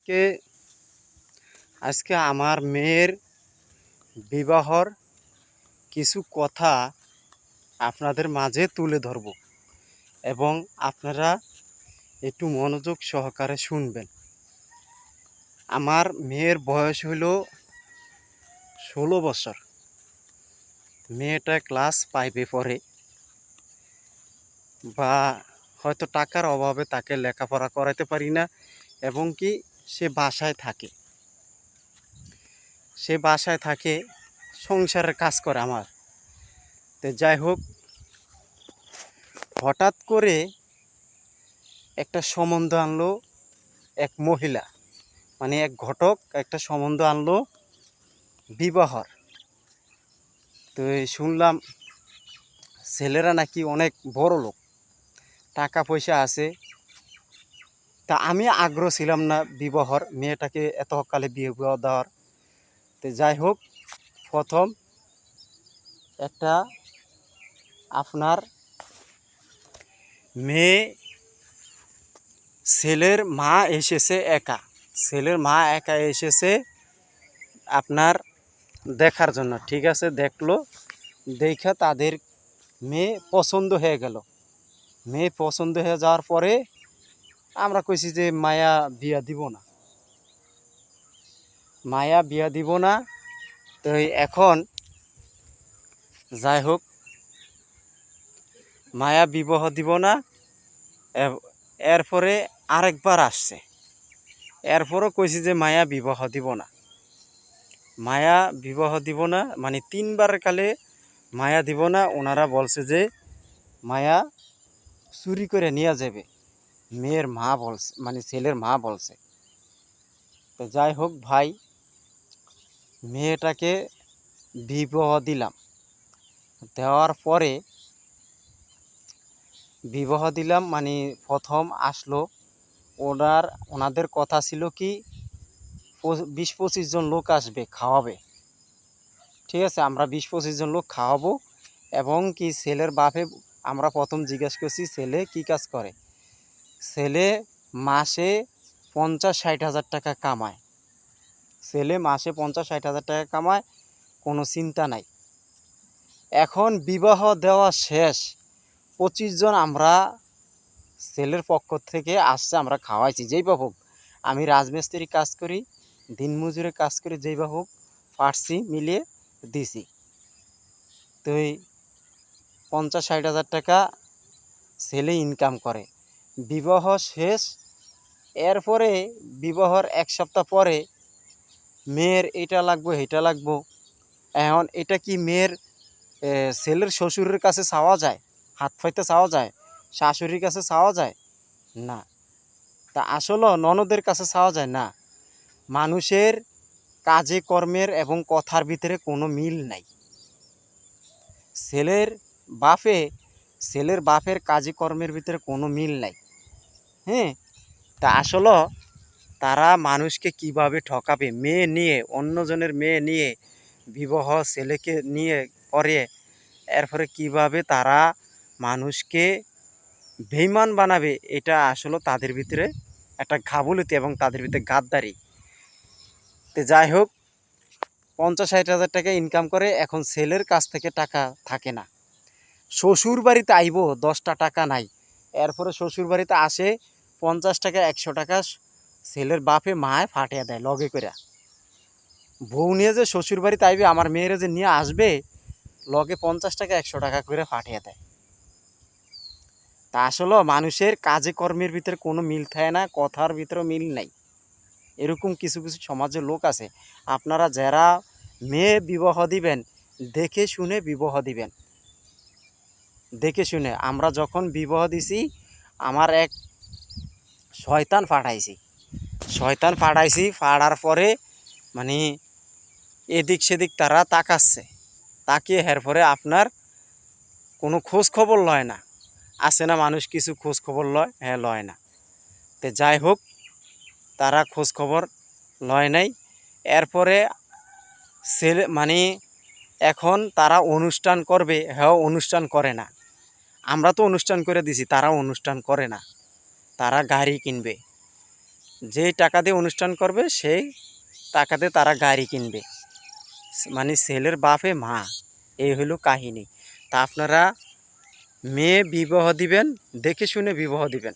আজকে আজকে আমার মেয়ের বিবাহর কিছু কথা আপনাদের মাঝে তুলে ধরব এবং আপনারা একটু মনোযোগ সহকারে শুনবেন। আমার মেয়ের বয়স হলো 16 বছর। মেয়েটা ক্লাস 5-এ পড়ে, বা হয়তো টাকার অভাবে তাকে লেখাপড়া করাতে পারি না, এবং কি সে বাসায় থাকে সংসারের কাজ করে আমার। তো যাই হোক, হঠাৎ করে একটা সম্বন্ধ আনলো এক মহিলা, মানে এক ঘটক একটা সম্বন্ধ আনলো বিবাহর। তো শুনলাম ছেলেরা নাকি অনেক বড় লোক, টাকা পয়সা আছে। তা আমি আগ্রহ ছিলাম না বিবাহর, মেয়েটাকে এত সকালে বিয়ে দেওয়ার। তো যাই হোক, প্রথম একটা আপনার মেয়ে ছেলের মা এসেছে একা, এসেছে আপনার দেখার জন্য। ঠিক আছে, দেখলো, দেখা তাদের মেয়ে পছন্দ হয়ে গেল। মেয়ে পছন্দ হয়ে যাওয়ার পরে আমরা কইছি যে মায়া বিয়া দিব না। তো এখন যাই হোক, মায়া বিবাহ দিব না। এরপরে আরেকবার আসছে, এরপরও কইছি যে মায়া বিবাহ দিব না, মানে 3বার কালে মায়া দিব না। ওনারা বলছে যে মায়া চুরি করে নিয়ে যাবে, মেয়ের মা বলছে, মানে ছেলের মা বলছে। তো যাই হোক ভাই, মেয়েটাকে বিবাহ দিলাম। দেওয়ার পরে মানে প্রথম আসলো, ওনাদের কথা ছিল কি 20-25 জন লোক আসবে, খাওয়াবে। ঠিক আছে, আমরা 20-25 জন লোক খাওয়াবো। এবং কি ছেলের বাপে, আমরা প্রথম জিজ্ঞাসা করছি ছেলে কি কাজ করে। ছেলে মাসে 50-60 হাজার টাকা কামায়। ছেলে মাসে 50-60 হাজার টাকা কামায়, কোনো চিন্তা নাই। এখন বিবাহ দেওয়া শেষ, 25 জন আমরা ছেলের পক্ষ থেকে আসছে, আমরা খাওয়াইছি। যেই বা হোক, আমি রাজমিস্ত্রি কাজ করি, দিনমজুরে কাজ করি, যেই বা হোক পারছি মিলিয়ে দিছি। তো 50-60 হাজার টাকা ছেলে ইনকাম করে। বিবাহ শেষ, এরপরে বিবাহর 1 সপ্তাহ পরে মেয়ের এটা লাগবো এটা লাগবো। এখন এটা কি মেয়ের ছেলের শ্বশুরের কাছে চাওয়া যায়? হাত পাইতে চাওয়া যায়? শাশুড়ির কাছে চাওয়া যায় না। তা আসলে ননদের কাছে চাওয়া যায় না। মানুষের কাজে কর্মের এবং কথার ভিতরে কোনো মিল নাই। ছেলের বাপে ছেলের বাপের কাজে কর্মের ভিতরে কোনো মিল নাই। হ্যাঁ, তা আসলে তারা মানুষকে কিভাবে ঠকাবে, মেয়ে নিয়ে, অন্যজনের মেয়ে নিয়ে বিবাহ ছেলেকে নিয়ে করে, এরপরে কিভাবে তারা মানুষকে বেঈমান বানাবে, এটা আসলে তাদের ভিতরে একটা ঘাবুলতি এবং তাদের ভিতরে গাদ্দারি। তো যাই হোক, 50-60 হাজার টাকা ইনকাম করে। এখন ছেলের কাছ থেকে টাকা থাকে না, শ্বশুর বাড়িতে আইব 10টা টাকা নাই। এরপরে শ্বশুর বাড়িতে আসে 50 টাকা 100 টাকা ছেলের বাপে মায় ফাটিয়ে দেয় লগে করে। বউ নিয়ে যে শ্বশুর বাড়িতে আইবে, আমার মেয়েরা যে নিয়ে আসবে, লগে 50 টাকা 100 টাকা করে ফাটিয়ে দেয়। তা আসলে মানুষের কাজে কর্মের ভিতরে কোনো মিল থাকে না, কথার ভিতরে মিল নাই। এরকম কিছু কিছু সমাজের লোক আছে। আপনারা যারা মেয়ে বিবাহ দিবেন, দেখে শুনে বিবাহ দিবেন, দেখে শুনে। আমরা যখন বিবাহ দিছি, আমার এক শয়তান ফাড়ার পরে মানে এদিক সেদিক তারা তাকাচ্ছে, তাকিয়ে হের পরে আপনার কোনো খোঁজ খবর লয় না। আছে না মানুষ কিছু খোঁজ খবর লয়? হ্যাঁ, লয় না। তো যাই হোক, তারা খোঁজ খবর লয় নাই। এরপরে ছেলে মানে এখন তারা অনুষ্ঠান করবে, হ্যাঁ অনুষ্ঠান করে না। আমরা তো অনুষ্ঠান করে দিছি, তারা অনুষ্ঠান করে না। তারা গাড়ি কিনবে, যেই টাকা দিয়ে অনুষ্ঠান করবে সেই টাকাতে তারা গাড়ি কিনবে, মানে ছেলের বাপে মা, এই হলো কাহিনী। তা আপনারা মেয়ে বিবাহ দিবেন, দেখে শুনে বিবাহ দিবেন।